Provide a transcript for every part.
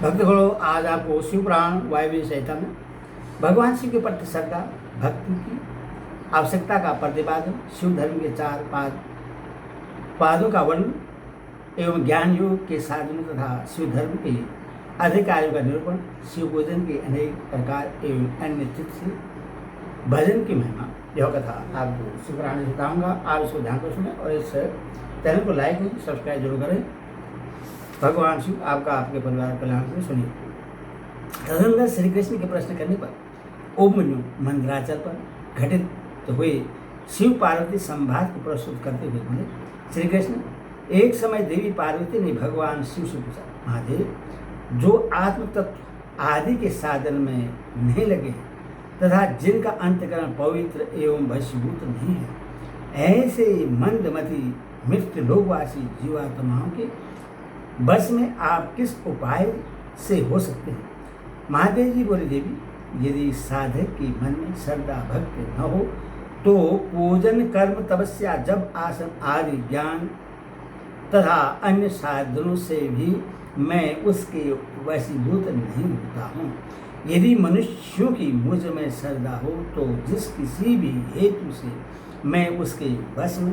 भक्तगणों, आज आपको शिव पुराण वायव्य संहिता में भगवान शिव के प्रति श्रद्धा भक्ति की आवश्यकता का प्रतिपादन, शिव धर्म के 4 पादों का वर्णन एवं ज्ञान योग के साधनों तथा शिव धर्म के अधिकारियों का निरूपण, शिव पूजन के अनेक प्रकार एवं अन्य चित्त से भजन की महिमा, यह कथा आपको शिव पुराण में बताऊंगा। आप इसको ध्यान कर सुने और इस चैनल को लाइक करें, सब्सक्राइब जरूर करें। भगवान शिव आपका आपके परिवार कल्याण में सुनिए। तदनंतर श्री कृष्ण के प्रश्न करने पर उपमन्यु मंदराचल पर घटित हुए शिव पार्वती संवाद को प्रस्तुत करते हुए बोले, श्री कृष्ण, एक समय देवी पार्वती ने भगवान शिव से पूछा, महादेव, जो आत्म तत्व आदि के साधन में नहीं लगे हैं तथा जिनका अंतकरण पवित्र एवं वशीभूत नहीं है, ऐसे मंदमती मृत्यु लोकवासी जीवात्माओं के बस में आप किस उपाय से हो सकते हैं? महादेव जी बोले, देवी, यदि साधक के मन में श्रद्धा भक्ति न हो तो पूजन कर्म तपस्या जप आसन आदि ज्ञान तथा अन्य साधनों से भी मैं उसके वशीभूत नहीं होता हूँ। यदि मनुष्यों की मुझ में श्रद्धा हो तो जिस किसी भी हेतु से मैं उसके वश में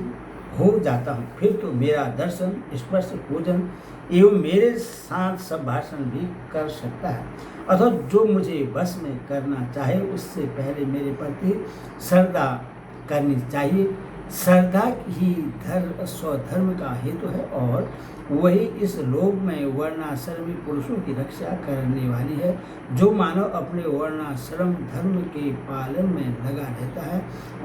हो जाता हूँ, फिर तो मेरा दर्शन स्पर्श पूजन एवं मेरे साथ संभाषण भी कर सकता है। अथवा जो मुझे वश में करना चाहे उससे पहले मेरे प्रति श्रद्धा करनी चाहिए। श्रद्धा ही स्वधर्म का हेतु है और वही इस लोक में वर्णाश्रमी पुरुषों की रक्षा करने वाली है। जो मानव अपने वर्णाश्रम धर्म के पालन में लगा रहता है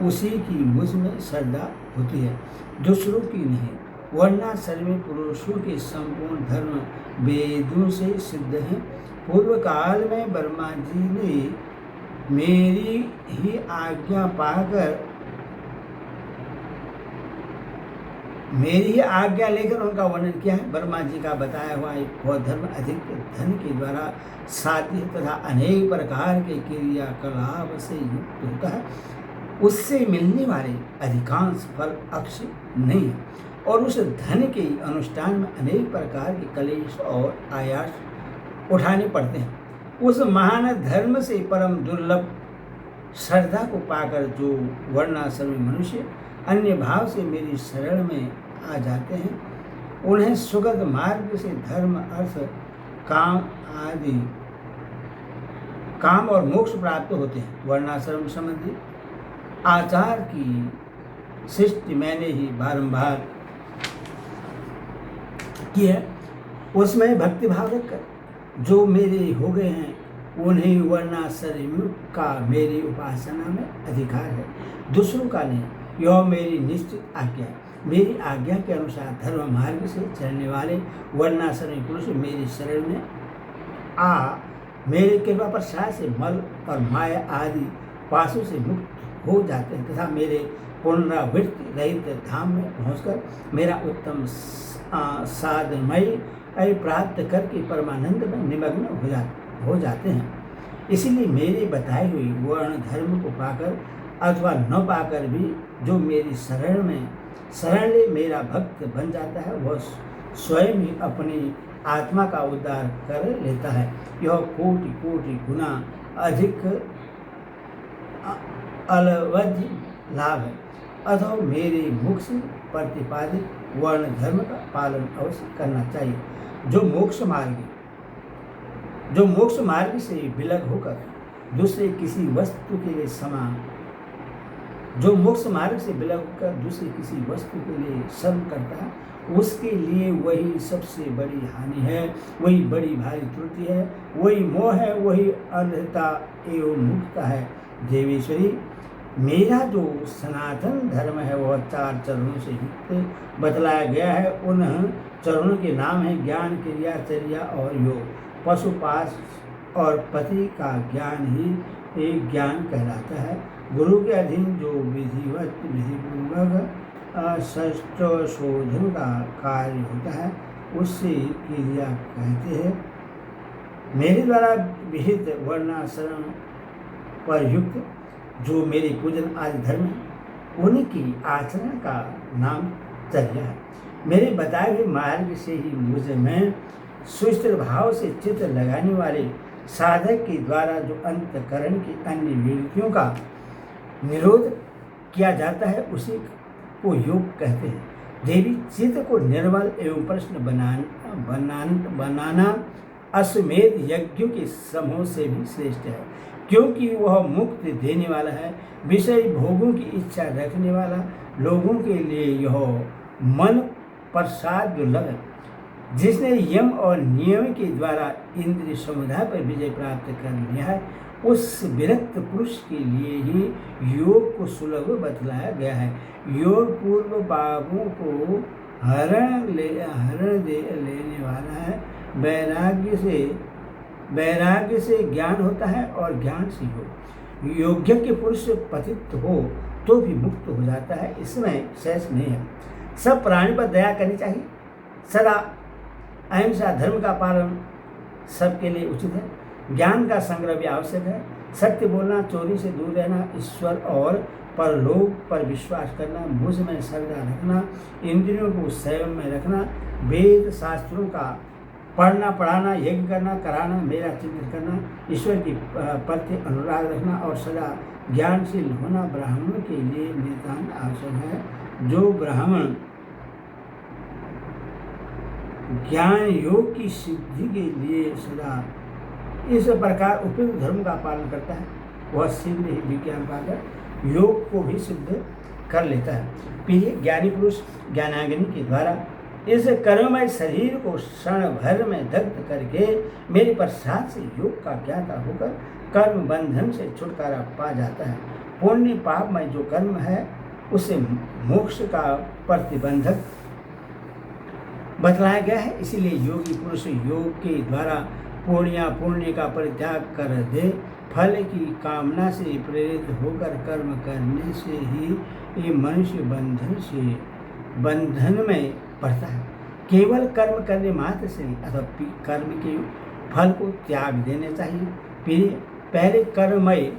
उसी की मुझ में श्रद्धा होती है, दूसरों की नहीं। वर्णाश्रमी पुरुषों के संपूर्ण धर्म वेदों से सिद्ध हैं। पूर्व काल में ब्रह्मा जी ने मेरी ही आज्ञा लेकर उनका वर्णन किया है। ब्रह्मा जी का बताया हुआ वह धर्म अधिक धन के द्वारा साध्य तथा अनेक प्रकार के क्रियाकलाप से युक्त होता है। उससे मिलने वाले अधिकांश फल अक्षय नहीं है और उस धन के अनुष्ठान में अनेक प्रकार के कलेश और आयास उठाने पड़ते हैं। उस महान धर्म से परम दुर्लभ श्रद्धा को पाकर जो वर्णाश्रमी मनुष्य अन्य भाव से मेरी शरण में आ जाते हैं, उन्हें सुगत मार्ग से धर्म अर्थ काम और मोक्ष प्राप्त होते हैं। वर्णाश्रम संबंधी आचार की सृष्टि मैंने ही बारंबार की है। उसमें भक्तिभाव रखकर जो मेरे हो गए हैं उन्हें वर्णाश्रमियों का मेरी उपासना में अधिकार है, दूसरों का नहीं। यह मेरी निश्चित आज्ञा है। मेरी आज्ञा के अनुसार धर्म मार्ग से चलने वाले वर्णाश्रमी पुरुष मेरी शरण में आ मेरे कृपा प्रसाद से मल और माया आदि पासों से मुक्त हो जाते हैं तथा मेरे पुनरावृत्ति रहित धाम में पहुंचकर मेरा उत्तम साधनमय प्राप्त करके परमानंद में निमग्न हो जाते हैं। इसलिए मेरे बताए हुए वर्ण धर्म को पाकर अथवा न पाकर भी जो मेरी शरण ले मेरा भक्त बन जाता है वह स्वयं ही अपनी आत्मा का उद्धार कर लेता है। यह कोटि कोटि गुना अधिक अलवध्य लाभ है। अतः मेरे मुख से प्रतिपादित वर्ण धर्म का पालन अवश्य करना चाहिए। जो मोक्ष मार्ग से विलग होकर दूसरे किसी वस्तु के लिए श्रम करता है, उसके लिए वही सबसे बड़ी हानि है, वही बड़ी भारी त्रुटि है, वही मोह है, वही अंधता एवं मुक्ता है। देवेश्वरी, मेरा जो सनातन धर्म है वह 4 चरणों से युक्त बतलाया गया है। उन चरणों के नाम हैं ज्ञान, क्रिया, चर्या और योग। पशुपास और पति का ज्ञान ही एक ज्ञान कहलाता है। गुरु के अधीन जो विधिपूर्वक शस्त्रशोधन का कार्य होता है उससे क्रिया कहते हैं। मेरे द्वारा विहित वर्णाश्रम पर युक्त जो मेरे पूजन आदि धर्म है उनकी आचरण का नाम चर्या है। मेरे बताए हुए मार्ग से ही मुझ में सुस्थिर भाव से चित्त लगाने वाले साधक के द्वारा जो अंतकरण की अन्य विकृतियों का निरोध किया जाता है उसी को योग कहते हैं। देवी चित्त को निर्मल एवं प्रश्न बनाना अश्वमेध यज्ञों के समूह से भी श्रेष्ठ है, क्योंकि वह मुक्ति देने वाला है। विषय भोगों की इच्छा रखने वाला लोगों के लिए यह मन प्रसाद दुर्लभ है। जिसने यम और नियम के द्वारा इंद्रिय समुदाय पर विजय प्राप्त कर लिया है, उस विरक्त पुरुष के लिए ही योग को सुलभ बतलाया गया है। योग पूर्व पापों को हरण लेने वाला है। वैराग्य से ज्ञान होता है और ज्ञान से योग। योग्य के पुरुष पतित हो तो भी मुक्त हो जाता है, इसमें शेष नहीं है। सब प्राणी पर दया करनी चाहिए। सदा अहिंसा धर्म का पालन सबके लिए उचित है। ज्ञान का संग्रह भी आवश्यक है। सत्य बोलना, चोरी से दूर रहना, ईश्वर और परलोक पर विश्वास करना, मुझ में श्रद्धा रखना, इंद्रियों को संयम में रखना, वेद शास्त्रों का पढ़ना पढ़ाना, यज्ञ करना कराना, मेरा चिंतन करना, ईश्वर की प्रति अनुराग रखना और सदा ज्ञानशील होना ब्राह्मण के लिए नितांत आवश्यक है। जो ब्राह्मण ज्ञान योग की सिद्धि के लिए सदा इस प्रकार उपयुक्त धर्म का पालन करता है, वह सिद्ध ही विज्ञान पाकर योग को भी सिद्ध कर लेता है। प्रिय ज्ञानी पुरुष ज्ञानाग्नि के द्वारा इस कर्ममय शरीर को क्षण भर में दग्ध करके मेरे प्रसाद से योग का ज्ञाता होकर कर्म बंधन से छुटकारा पा जाता है। पुण्य पाप में जो कर्म है उसे मोक्ष का प्रतिबंधक बतलाया गया है। इसीलिए योगी पुरुष योग के द्वारा पुण्य का परित्याग कर दे। फल की कामना से प्रेरित होकर कर्म करने से ही ये मनुष्य बंधन में पड़ता है। केवल कर्म करने मात्र से नहीं, अथवा कर्म के फल को त्याग देना चाहिए। पहले कर्ममय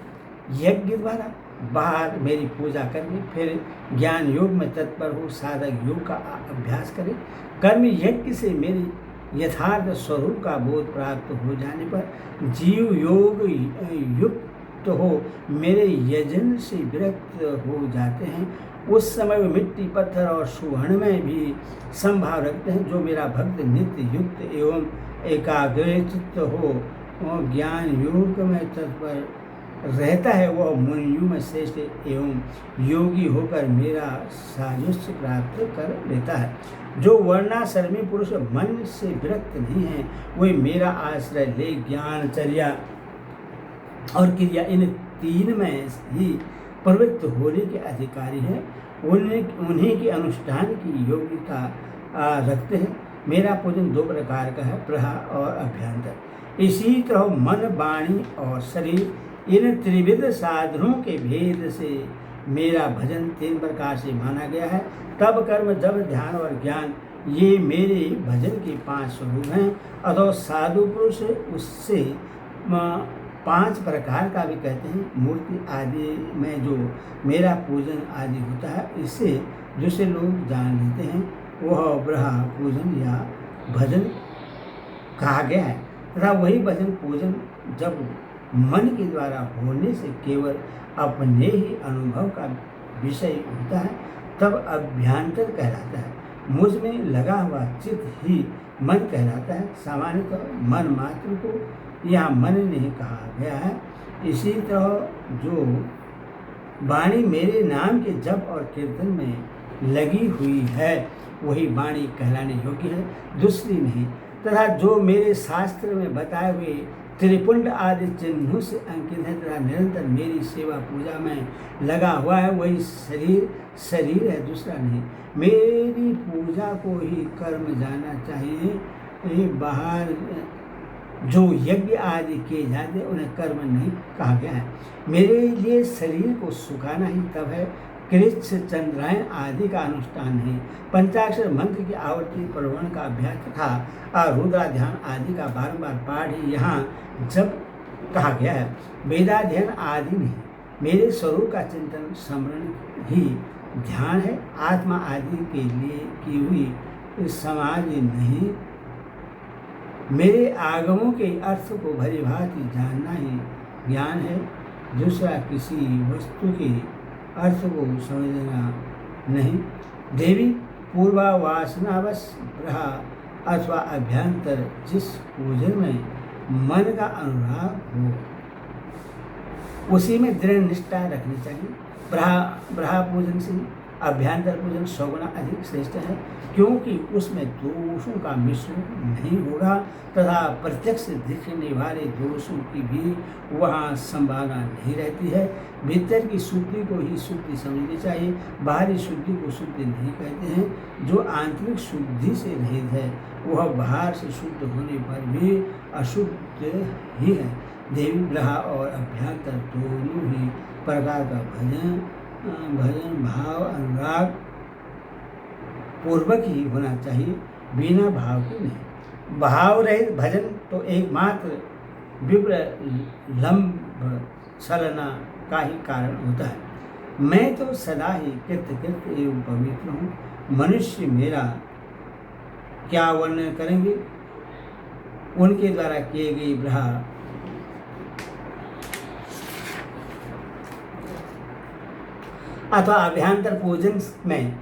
यज्ञ द्वारा बाहर मेरी पूजा करके फिर ज्ञान योग में तत्पर हो साधक योग का अभ्यास करे। कर्म यज्ञ से मेरी यथार्थ स्वरूप का बोध प्राप्त हो जाने पर जीव योग युक्त हो मेरे यजन से विरक्त हो जाते हैं। उस समय वे मिट्टी पत्थर और सुवर्ण में भी संभाव रखते हैं। जो मेरा भक्त नित्य युक्त एवं एकाग्रचित्त हो वह ज्ञान योग में तत्पर रहता है, वह मुनियों में श्रेष्ठ एवं योगी होकर मेरा साजुष्य प्राप्त कर लेता है। जो वर्णाश्रमी पुरुष मन से विरक्त नहीं है वही मेरा आश्रय ले ज्ञानचर्या और क्रिया इन तीन में ही प्रवृत्त होने के अधिकारी हैं। उन्हीं के अनुष्ठान की योग्यता रखते हैं। मेरा पूजन दो प्रकार का है, प्रहा और अभ्यंतर। इसी तरह मन वाणी और शरीर इन त्रिविध साधनों के भेद से मेरा भजन तीन प्रकार से माना गया है। तब कर्म जब ध्यान और ज्ञान ये मेरे भजन के 5 स्वरूप हैं। अथवा साधु पुरुष उससे 5 प्रकार का भी कहते हैं। मूर्ति आदि में जो मेरा पूजन आदि होता है इससे दूसरे लोग जान लेते हैं वह ब्रहा पूजन या भजन कहा गया है। तथा वही भजन पूजन जब मन के द्वारा होने से केवल अपने ही अनुभव का विषय होता है तब अभ्यंतर कहलाता है। मुझ में लगा हुआ चित्त ही मन कहलाता है। सामान्यतः मन मात्र को यहाँ मन नहीं कहा गया है। इसी तरह जो वाणी मेरे नाम के जप और कीर्तन में लगी हुई है वही वाणी कहलाने योग्य है, दूसरी नहीं। तथा जो मेरे शास्त्र में बताए हुए त्रिपुंड आदि चिन्हों से अंकित है तथा निरंतर मेरी सेवा पूजा में लगा हुआ है वही शरीर है, दूसरा नहीं। मेरी पूजा को ही कर्म जाना चाहिए। बाहर जो यज्ञ आदि किए जाते उन्हें कर्म नहीं कहा गया है। मेरे लिए शरीर को सुखाना ही तब है, कृच्छ चंद्रायन आदि का अनुष्ठान नहीं। पंचाक्षर मंत्र की आवृत्ति प्रवण का अभ्यास तथा रुद्रा ध्यान आदि का बारंबार पाठ ही यहाँ जब कहा गया है, वेदाध्ययन आदि नहीं। मेरे स्वरूप का चिंतन स्मरण ही ध्यान है। आत्मा आदि के लिए की हुई समाधि नहीं मेरे आगमों के अर्थ को भली भांति जानना ही ज्ञान है। दूसरा किसी वस्तु के अर्थ को समझना नहीं। देवी पूर्वावासनावश रहा अथवा अभ्यंतर जिस पूजन में मन का अनुराग हो उसी में दृढ़ निष्ठा रखनी चाहिए। ब्रहा पूजन से अभ्यंतर पूजन 100 गुना अधिक श्रेष्ठ है, क्योंकि उसमें दोषों का मिश्रण नहीं होगा तथा प्रत्यक्ष दिखने वाले दोषों की भी वहाँ संभावना नहीं रहती है। भीतर की शुद्धि को ही शुद्धि समझनी चाहिए, बाहरी शुद्धि को शुद्धि नहीं कहते हैं। जो आंतरिक शुद्धि से रहित है वह बाहर से शुद्ध होने पर भी अशुद्ध ही है। देवी ब्रहा और अभ्यंतर दोनों ही प्रकार का भजन भाव अनुराग पूर्वक ही होना चाहिए, बिना भाव के नहीं। भाव रहित भजन तो एकमात्र विप्रलंब छलना का ही कारण होता है। मैं तो सदा ही कृतकृत एवं पवित्र हूँ। मनुष्य मेरा क्या वर्णन करेंगे? उनके द्वारा किए गए ब्रहा अथवा अभ्यंतर पूजन में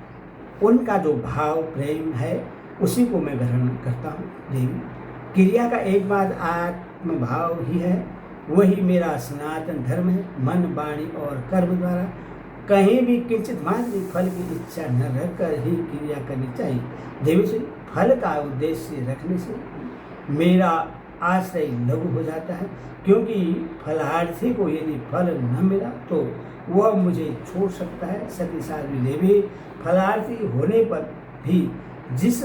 उनका जो भाव प्रेम है उसी को मैं ग्रहण करता हूँ। देवी क्रिया का एकमात्र आत्मभाव ही है, वही मेरा सनातन धर्म है। मन वाणी और कर्म द्वारा कहीं भी किंचित मात्र फल की इच्छा न रखकर ही क्रिया करनी चाहिए। देवी से फल का उद्देश्य रखने से मेरा आश्रय लघु हो जाता है, क्योंकि फलार्थी को यदि फल न मिला तो वह मुझे छोड़ सकता है। सती साध्वी देवी फलार्थी होने पर भी जिस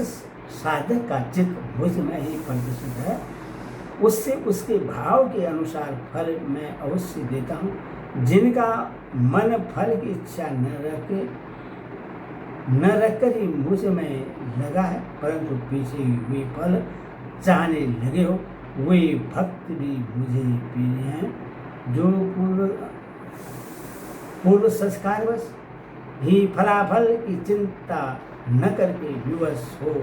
साधक का चित्त मुझ में ही प्रतिष्ठित है उससे उसके भाव के अनुसार फल मैं अवश्य देता हूँ। जिनका मन फल की इच्छा न रखकर ही मुझ में लगा है, परंतु पीछे हुए फल चाहने लगे हो, वे भक्त भी मुझे प्रिय हैं। जो पूर्व संस्कारवश ही फलाफल की चिंता न करके विवश हो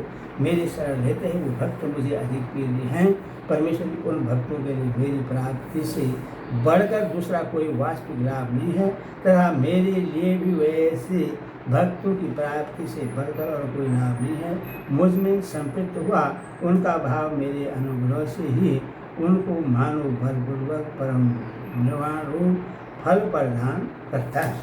मेरे शरण रहते हैं, वो भक्त मुझे अधिक प्रिय हैं। परमेश्वर की उन भक्तों के लिए मेरी प्राप्ति से बढ़कर दूसरा कोई वास्तविक लाभ नहीं है, तथा मेरे लिए भी वैसे भक्तों की प्राप्ति से बढ़कर और कोई लाभ नहीं है। मुझ में संपृक्त हुआ उनका भाव मेरे अनुग्रह से ही उनको मानव बलपूर्वक परम निर्वाण रूप फल प्रदान करता है।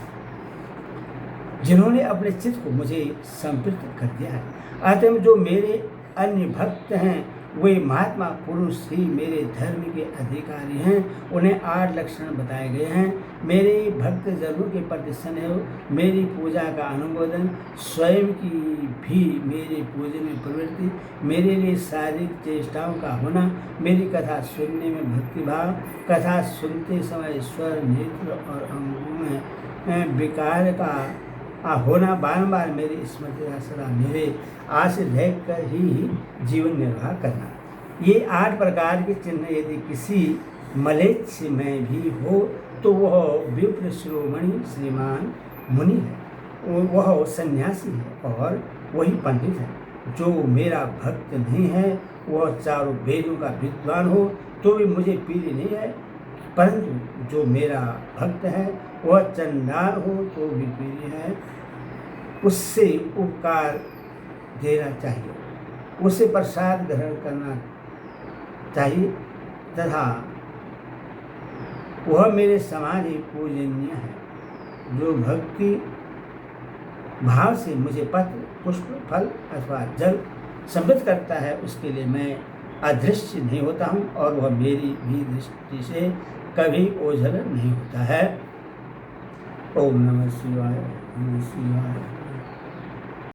जिन्होंने अपने चित्त को मुझे संपृक्त कर दिया है, अतः जो मेरे अन्य भक्त हैं वे महात्मा पुरुष ही मेरे धर्म के अधिकारी हैं। उन्हें 8 लक्षण बताए गए हैं। मेरे भक्त जनों के प्रति स्नेह, मेरी पूजा का अनुमोदन, स्वयं की भी मेरे पूजन में प्रवृत्ति, मेरे लिए शारीरिक चेष्टाओं का होना, मेरी कथा सुनने में भक्तिभाव, कथा सुनते समय स्वर, नेत्र और अंगों में विकार का होना, बारंबार मेरी स्मृति का सदा मेरे आश्रित रहकर ही जीवन निर्वाह करना। ये 8 प्रकार के चिन्ह यदि किसी मलेच्छ में भी हो तो वह विप्र शिरोमणि श्रीमान मुनि है, वह सन्यासी है और वही पंडित है। जो मेरा भक्त नहीं है वह चारों वेदों का विद्वान हो तो भी मुझे प्रिय नहीं है, परंतु जो मेरा भक्त है वह चंडाल हो तो भी प्रिय है। उससे उपकार देना चाहिए, उससे प्रसाद ग्रहण करना चाहिए तथा वह मेरे समान ही पूजनीय है। जो भक्ति भाव से मुझे पत्र, पुष्प, फल अथवा जल समृद्ध करता है उसके लिए मैं अदृश्य नहीं होता हूँ और वह मेरी भी दृष्टि से कभी ओझल नहीं होता है। ओम नमः शिवाय, नमः शिवाय।